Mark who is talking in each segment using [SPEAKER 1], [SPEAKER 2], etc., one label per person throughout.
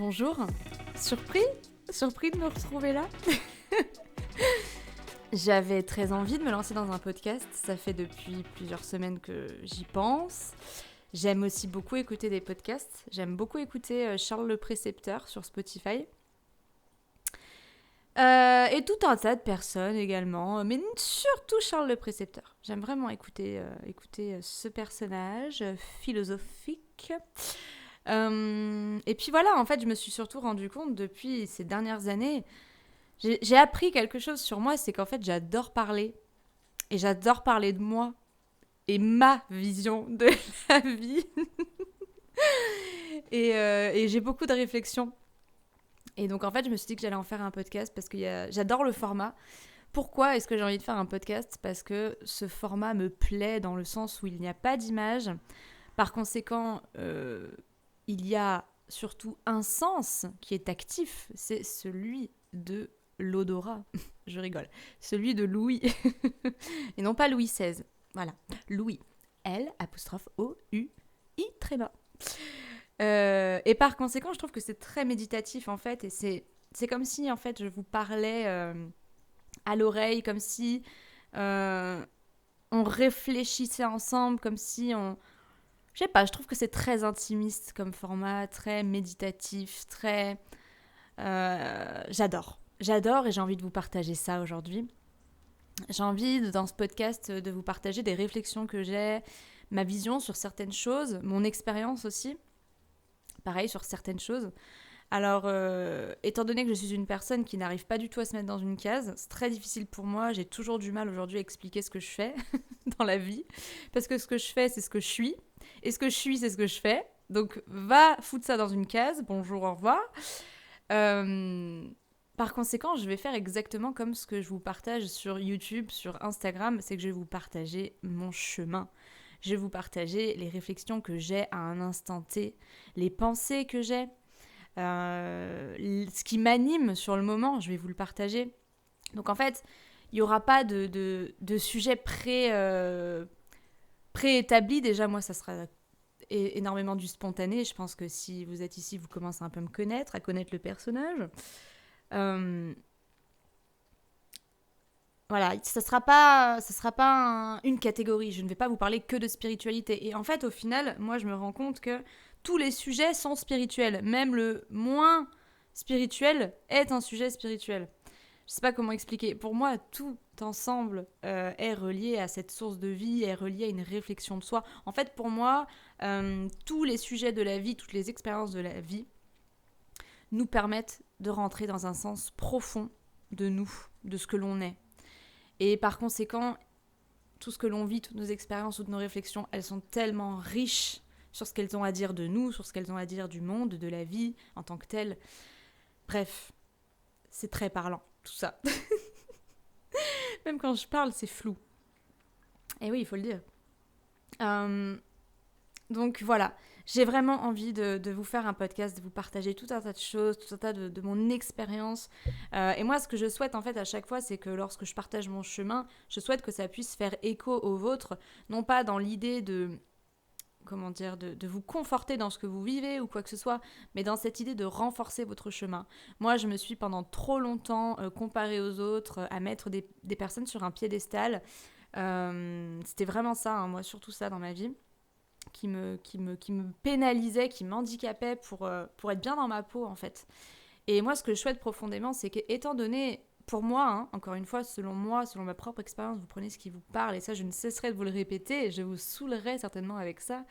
[SPEAKER 1] bonjour. Surpris de me retrouver là. J'avais très envie de me lancer dans un podcast. Ça fait depuis plusieurs semaines que j'y pense. J'aime aussi beaucoup écouter des podcasts. J'aime beaucoup écouter Charles le Précepteur sur Spotify. Et tout un tas de personnes également, mais surtout Charles le Précepteur. J'aime vraiment écouter ce personnage philosophique. Et puis voilà, en fait, je me suis surtout rendu compte depuis ces dernières années, j'ai appris quelque chose sur moi, c'est qu'en fait, j'adore parler. Et j'adore parler de moi et ma vision de la vie. Et j'ai beaucoup de réflexions. Et donc, en fait, je me suis dit que j'allais en faire un podcast parce que j'adore le format. Pourquoi est-ce que j'ai envie de faire un podcast ? Parce que ce format me plaît dans le sens où il n'y a pas d'image. Par conséquent, il y a surtout un sens qui est actif, c'est celui de l'odorat. Je rigole. Celui de Louis. Et non pas Louis XVI. Voilà. Louis. L''O''U''I tréma. Et par conséquent, je trouve que c'est très méditatif en fait. Et c'est comme si en fait je vous parlais à l'oreille, comme si on réfléchissait ensemble, comme si on... Je sais pas, je trouve que c'est très intimiste comme format, très méditatif, très... J'adore et j'ai envie de vous partager ça aujourd'hui. J'ai envie, dans ce podcast, de vous partager des réflexions que j'ai, ma vision sur certaines choses, mon expérience aussi, pareil sur certaines choses. Alors, étant donné que je suis une personne qui n'arrive pas du tout à se mettre dans une case, c'est très difficile pour moi, j'ai toujours du mal aujourd'hui à expliquer ce que je fais dans la vie, parce que ce que je fais, c'est ce que je suis, et ce que je suis, c'est ce que je fais. Donc, va foutre ça dans une case, bonjour, au revoir. Par conséquent, je vais faire exactement comme ce que je vous partage sur YouTube, sur Instagram, c'est que je vais vous partager mon chemin. Je vais vous partager les réflexions que j'ai à un instant T, les pensées que j'ai, ce qui m'anime sur le moment, je vais vous le partager. Donc en fait, il n'y aura pas de sujet préétabli. Déjà, moi, ça sera énormément du spontané. Je pense que si vous êtes ici, vous commencez un peu à me connaître, à connaître le personnage. Voilà, ça sera pas une catégorie. Je ne vais pas vous parler que de spiritualité. Et en fait, au final, moi, je me rends compte que tous les sujets sont spirituels. Même le moins spirituel est un sujet spirituel. Je sais pas comment expliquer. Pour moi, tout ensemble est relié à cette source de vie, est relié à une réflexion de soi. En fait, pour moi, tous les sujets de la vie, toutes les expériences de la vie nous permettent de rentrer dans un sens profond de nous, de ce que l'on est. Et par conséquent, tout ce que l'on vit, toutes nos expériences, toutes nos réflexions, elles sont tellement riches sur ce qu'elles ont à dire de nous, sur ce qu'elles ont à dire du monde, de la vie en tant que telle. Bref, c'est très parlant, tout ça. Même quand je parle, c'est flou. Et oui, il faut le dire. Donc voilà, j'ai vraiment envie de vous faire un podcast, de vous partager tout un tas de choses, tout un tas de mon expérience. Et moi, ce que je souhaite en fait à chaque fois, c'est que lorsque je partage mon chemin, je souhaite que ça puisse faire écho au vôtre, non pas dans l'idée de vous conforter dans ce que vous vivez ou quoi que ce soit, mais dans cette idée de renforcer votre chemin. Moi, je me suis pendant trop longtemps comparée aux autres, à mettre des personnes sur un piédestal. C'était vraiment ça, hein, moi, surtout ça dans ma vie. Qui me pénalisait, qui m'handicapait pour être bien dans ma peau, en fait. Et moi, ce que je souhaite profondément, c'est qu'étant donné, pour moi, hein, encore une fois, selon ma propre expérience, vous prenez ce qui vous parle, et ça, je ne cesserai de vous le répéter, et je vous saoulerai certainement avec ça.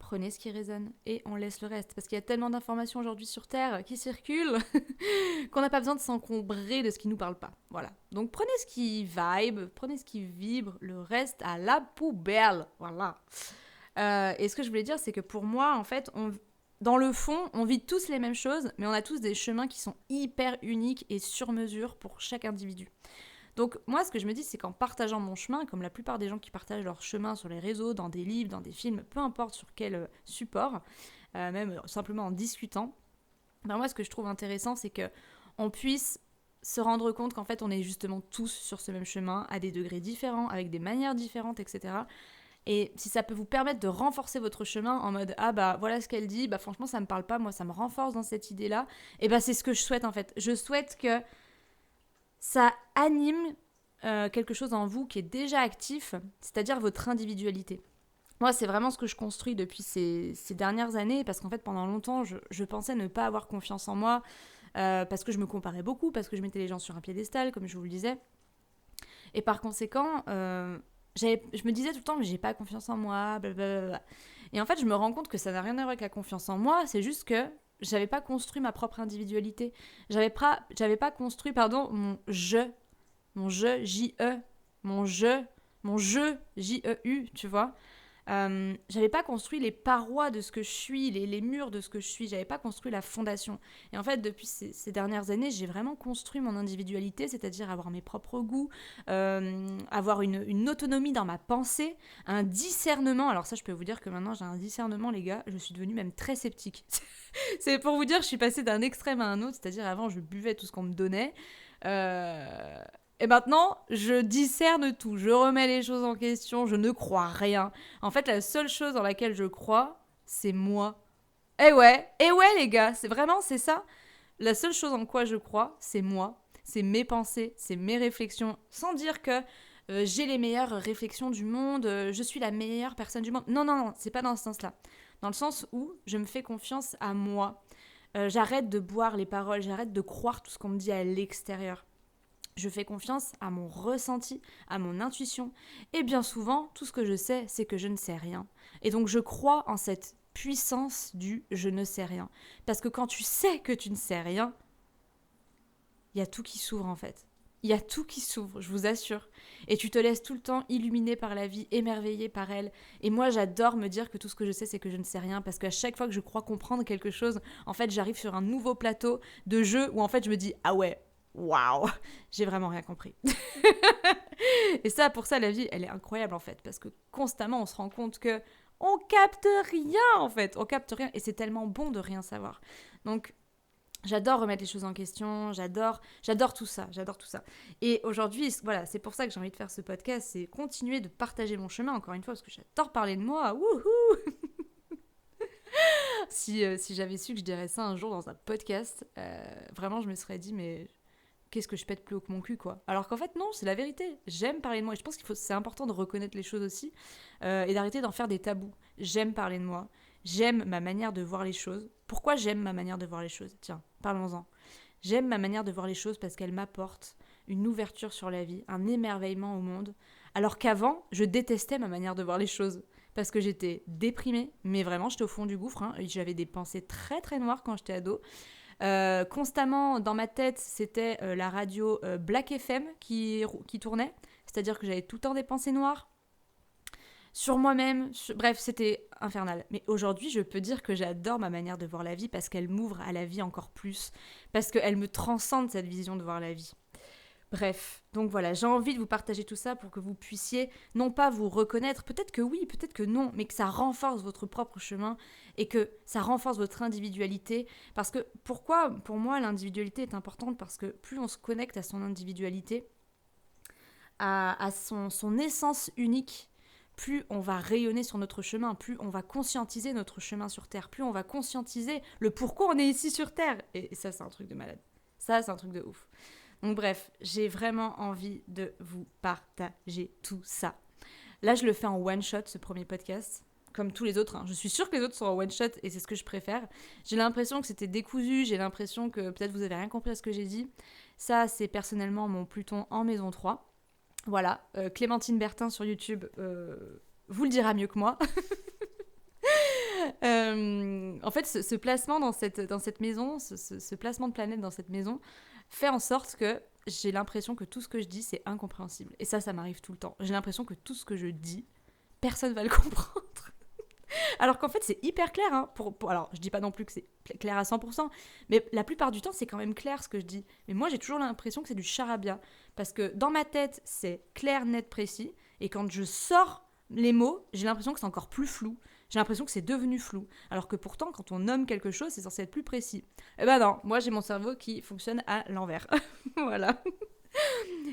[SPEAKER 1] Prenez ce qui résonne, et on laisse le reste. Parce qu'il y a tellement d'informations aujourd'hui sur Terre qui circulent qu'on n'a pas besoin de s'encombrer de ce qui ne nous parle pas. Voilà. Donc prenez ce qui vibe, prenez ce qui vibre, le reste à la poubelle. Voilà. Et ce que je voulais dire, c'est que pour moi, en fait, dans le fond, on vit tous les mêmes choses, mais on a tous des chemins qui sont hyper uniques et sur mesure pour chaque individu. Donc moi, ce que je me dis, c'est qu'en partageant mon chemin, comme la plupart des gens qui partagent leur chemin sur les réseaux, dans des livres, dans des films, peu importe sur quel support, même simplement en discutant, ben moi, ce que je trouve intéressant, c'est qu'on puisse se rendre compte qu'en fait, on est justement tous sur ce même chemin, à des degrés différents, avec des manières différentes, etc. Et si ça peut vous permettre de renforcer votre chemin en mode ah bah voilà ce qu'elle dit, bah franchement ça me parle pas, moi ça me renforce dans cette idée-là, et bah c'est ce que je souhaite en fait. Je souhaite que ça anime quelque chose en vous qui est déjà actif, c'est-à-dire votre individualité. Moi, c'est vraiment ce que je construis depuis ces dernières années, parce qu'en fait, pendant longtemps, je pensais ne pas avoir confiance en moi, parce que je me comparais beaucoup, parce que je mettais les gens sur un piédestal, comme je vous le disais. Et par conséquent, je me disais tout le temps, mais j'ai pas confiance en moi, blablabla. Et en fait, je me rends compte que ça n'a rien à voir avec la confiance en moi, c'est juste que j'avais pas construit ma propre individualité. J'avais pas construit, pardon, mon je, J-E, mon je, J-E-U, tu vois. J'avais pas construit les parois de ce que je suis, les murs de ce que je suis, j'avais pas construit la fondation. Et en fait, depuis ces dernières années, j'ai vraiment construit mon individualité, c'est-à-dire avoir mes propres goûts, avoir une autonomie dans ma pensée, un discernement. Alors ça, je peux vous dire que maintenant, j'ai un discernement, les gars, je suis devenue même très sceptique. C'est pour vous dire, je suis passée d'un extrême à un autre, c'est-à-dire avant, je buvais tout ce qu'on me donnait. Et maintenant, je discerne tout, je remets les choses en question, je ne crois rien. En fait, la seule chose dans laquelle je crois, c'est moi. Et ouais les gars, c'est ça. La seule chose en quoi je crois, c'est moi. C'est mes pensées, c'est mes réflexions. Sans dire que j'ai les meilleures réflexions du monde, je suis la meilleure personne du monde. Non, non, non, c'est pas dans ce sens-là. Dans le sens où je me fais confiance à moi. J'arrête de boire les paroles, j'arrête de croire tout ce qu'on me dit à l'extérieur. Je fais confiance à mon ressenti, à mon intuition. Et bien souvent, tout ce que je sais, c'est que je ne sais rien. Et donc je crois en cette puissance du je ne sais rien. Parce que quand tu sais que tu ne sais rien, il y a tout qui s'ouvre en fait. Il y a tout qui s'ouvre, je vous assure. Et tu te laisses tout le temps illuminer par la vie, émerveiller par elle. Et moi, j'adore me dire que tout ce que je sais, c'est que je ne sais rien. Parce qu'à chaque fois que je crois comprendre quelque chose, en fait, j'arrive sur un nouveau plateau de jeu où en fait, je me dis « Ah ouais, waouh, j'ai vraiment rien compris. » Et ça, pour ça, la vie, elle est incroyable en fait. Parce que constamment, on se rend compte que on capte rien en fait. On capte rien. Et c'est tellement bon de rien savoir. Donc, j'adore remettre les choses en question, j'adore tout ça, j'adore tout ça. Et aujourd'hui, voilà, c'est pour ça que j'ai envie de faire ce podcast, c'est continuer de partager mon chemin, encore une fois, parce que j'adore parler de moi, wouhou. Si j'avais su que je dirais ça un jour dans un podcast, vraiment, je me serais dit, mais qu'est-ce que je pète plus haut que mon cul, quoi. Alors qu'en fait, non, c'est la vérité. J'aime parler de moi, et je pense c'est important de reconnaître les choses aussi, et d'arrêter d'en faire des tabous. J'aime parler de moi. J'aime ma manière de voir les choses. Pourquoi j'aime ma manière de voir les choses ? Tiens, parlons-en. J'aime ma manière de voir les choses parce qu'elle m'apporte une ouverture sur la vie, un émerveillement au monde. Alors qu'avant, je détestais ma manière de voir les choses. Parce que j'étais déprimée, mais vraiment, j'étais au fond du gouffre. J'avais des pensées très très noires quand j'étais ado. Constamment, dans ma tête, c'était la radio Black FM qui tournait. C'est-à-dire que j'avais tout le temps des pensées noires. Sur moi-même, bref, c'était infernal. Mais aujourd'hui, je peux dire que j'adore ma manière de voir la vie parce qu'elle m'ouvre à la vie encore plus, parce qu'elle me transcende cette vision de voir la vie. Bref, donc voilà, j'ai envie de vous partager tout ça pour que vous puissiez non pas vous reconnaître, peut-être que oui, peut-être que non, mais que ça renforce votre propre chemin et que ça renforce votre individualité. Parce que pourquoi, pour moi, l'individualité est importante ? Parce que plus on se connecte à son individualité, à son essence unique, plus on va rayonner sur notre chemin, plus on va conscientiser notre chemin sur Terre, plus on va conscientiser le pourquoi on est ici sur Terre. Et ça, c'est un truc de malade. Ça, c'est un truc de ouf. Donc bref, j'ai vraiment envie de vous partager tout ça. Là, je le fais en one-shot, ce premier podcast, comme tous les autres. Je suis sûre que les autres sont en one-shot et c'est ce que je préfère. J'ai l'impression que c'était décousu, j'ai l'impression que peut-être vous avez rien compris à ce que j'ai dit. Ça, c'est personnellement mon Pluton en maison 3. Voilà, Clémentine Bertin sur YouTube vous le dira mieux que moi. En fait, ce placement dans cette maison, ce placement de planète dans cette maison, fait en sorte que j'ai l'impression que tout ce que je dis, c'est incompréhensible. Et ça m'arrive tout le temps. J'ai l'impression que tout ce que je dis, personne ne va le comprendre. Alors qu'en fait, c'est hyper clair. Alors, je dis pas non plus que c'est clair à 100%, mais la plupart du temps, c'est quand même clair ce que je dis. Mais moi, j'ai toujours l'impression que c'est du charabia. Parce que dans ma tête, c'est clair, net, précis. Et quand je sors les mots, j'ai l'impression que c'est encore plus flou. J'ai l'impression que c'est devenu flou. Alors que pourtant, quand on nomme quelque chose, c'est censé être plus précis. Eh ben non, moi, j'ai mon cerveau qui fonctionne à l'envers. Voilà.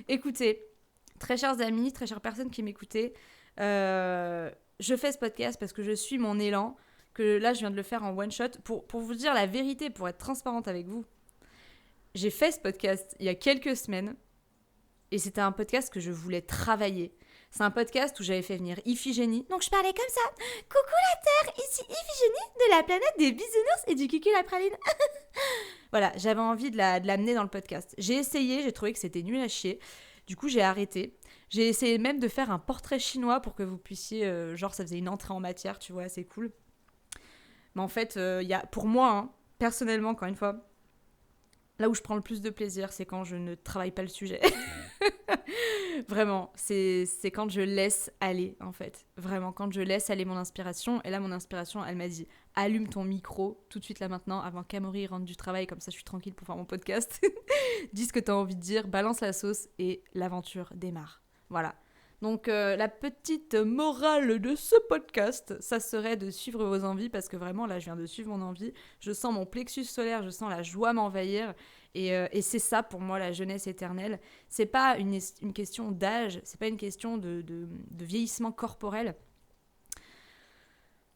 [SPEAKER 1] Écoutez, très chers amis, très chères personnes qui m'écoutez, Je fais ce podcast parce que je suis mon élan, que là, je viens de le faire en one shot. Pour vous dire la vérité, pour être transparente avec vous, j'ai fait ce podcast il y a quelques semaines et c'était un podcast que je voulais travailler. C'est un podcast où j'avais fait venir Iphigénie. Donc je parlais comme ça. Coucou la Terre, ici Iphigénie de la planète des bisounours et du cucu la praline. Voilà, j'avais envie de l'amener dans le podcast. J'ai essayé, j'ai trouvé que c'était nul à chier. Du coup, j'ai arrêté. J'ai essayé même de faire un portrait chinois pour que vous puissiez... genre, ça faisait une entrée en matière, tu vois, c'est cool. Mais en fait, pour moi, hein, personnellement, encore une fois, là où je prends le plus de plaisir, c'est quand je ne travaille pas le sujet. Vraiment, c'est quand je laisse aller, en fait. Vraiment, quand je laisse aller mon inspiration. Et là, mon inspiration, elle m'a dit, allume ton micro tout de suite là maintenant, avant qu'Amaury rentre du travail, comme ça je suis tranquille pour faire mon podcast. Dis ce que t'as envie de dire, balance la sauce et l'aventure démarre. Voilà. Donc la petite morale de ce podcast, ça serait de suivre vos envies, parce que vraiment là je viens de suivre mon envie, je sens mon plexus solaire, je sens la joie m'envahir, et c'est ça pour moi la jeunesse éternelle. C'est pas une question d'âge, c'est pas une question de vieillissement corporel.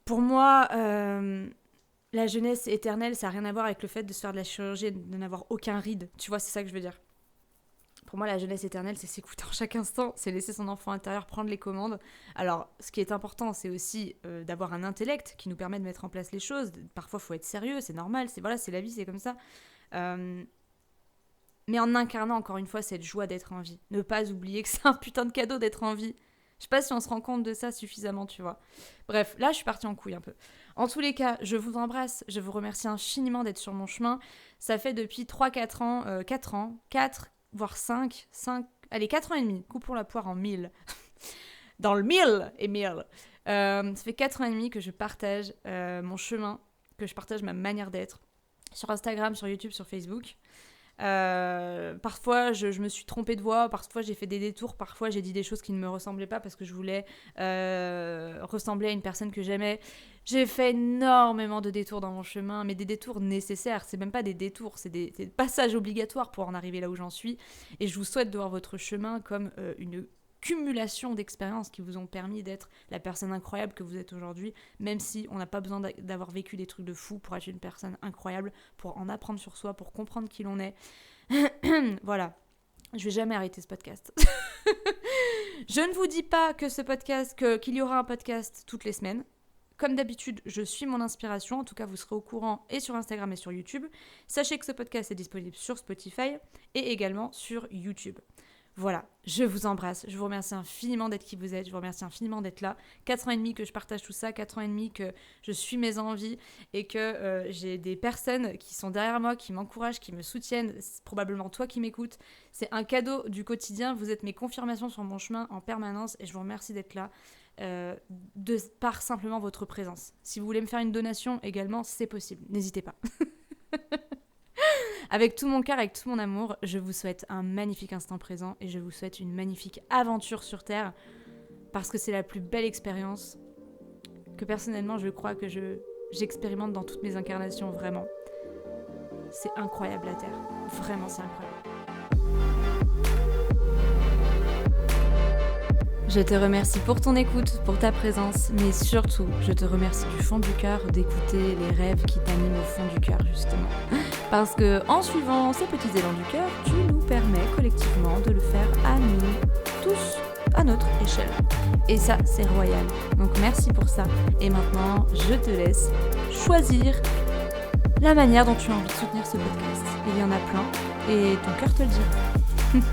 [SPEAKER 1] Pour moi, la jeunesse éternelle, ça n'a rien à voir avec le fait de se faire de la chirurgie et de n'avoir aucun ride, tu vois, c'est ça que je veux dire. Pour moi, la jeunesse éternelle, c'est s'écouter en chaque instant, c'est laisser son enfant intérieur prendre les commandes. Alors, ce qui est important, c'est aussi d'avoir un intellect qui nous permet de mettre en place les choses. Parfois, il faut être sérieux, c'est normal, c'est la vie, c'est comme ça. Mais en incarnant, encore une fois, cette joie d'être en vie. Ne pas oublier que c'est un putain de cadeau d'être en vie. Je sais pas si on se rend compte de ça suffisamment, tu vois. Bref, là, je suis partie en couille un peu. En tous les cas, je vous embrasse, je vous remercie infiniment d'être sur mon chemin. Ça fait depuis 3-4 ans, 4 voire 5, allez, 4 ans et demi, coupons la poire en 1000. Dans le 1000 et 1000. Ça fait 4 ans et demi que je partage mon chemin, que je partage ma manière d'être sur Instagram, sur YouTube, sur Facebook. Parfois je me suis trompée de voix, parfois j'ai fait des détours, parfois j'ai dit des choses qui ne me ressemblaient pas parce que je voulais ressembler à une personne que j'aimais. J'ai fait énormément de détours dans mon chemin, mais des détours nécessaires, c'est même pas des détours, c'est des passages obligatoires pour en arriver là où j'en suis, et je vous souhaite de voir votre chemin comme une cumulation d'expériences qui vous ont permis d'être la personne incroyable que vous êtes aujourd'hui, même si on n'a pas besoin d'avoir vécu des trucs de fou pour être une personne incroyable, pour en apprendre sur soi, pour comprendre qui l'on est. Voilà, je vais jamais arrêter ce podcast. Je ne vous dis pas que qu'il y aura un podcast toutes les semaines. Comme d'habitude, je suis mon inspiration, en tout cas vous serez au courant et sur Instagram et sur YouTube. Sachez que ce podcast est disponible sur Spotify et également sur YouTube. Voilà, je vous embrasse, je vous remercie infiniment d'être qui vous êtes, je vous remercie infiniment d'être là. 4 ans et demi que je partage tout ça, 4 ans et demi que je suis mes envies et que j'ai des personnes qui sont derrière moi, qui m'encouragent, qui me soutiennent. C'est probablement toi qui m'écoutes. C'est un cadeau du quotidien, vous êtes mes confirmations sur mon chemin en permanence et je vous remercie d'être là par simplement votre présence. Si vous voulez me faire une donation également, c'est possible, n'hésitez pas. Avec tout mon cœur, avec tout mon amour, je vous souhaite un magnifique instant présent et je vous souhaite une magnifique aventure sur Terre parce que c'est la plus belle expérience que personnellement je crois que j'expérimente dans toutes mes incarnations, vraiment. C'est incroyable la Terre, vraiment c'est incroyable. Je te remercie pour ton écoute, pour ta présence, mais surtout, je te remercie du fond du cœur d'écouter les rêves qui t'animent au fond du cœur, justement. Parce que en suivant ces petits élans du cœur, tu nous permets collectivement de le faire à nous, tous, à notre échelle. Et ça, c'est royal. Donc merci pour ça. Et maintenant, je te laisse choisir la manière dont tu as envie de soutenir ce podcast. Il y en a plein, et ton cœur te le dira.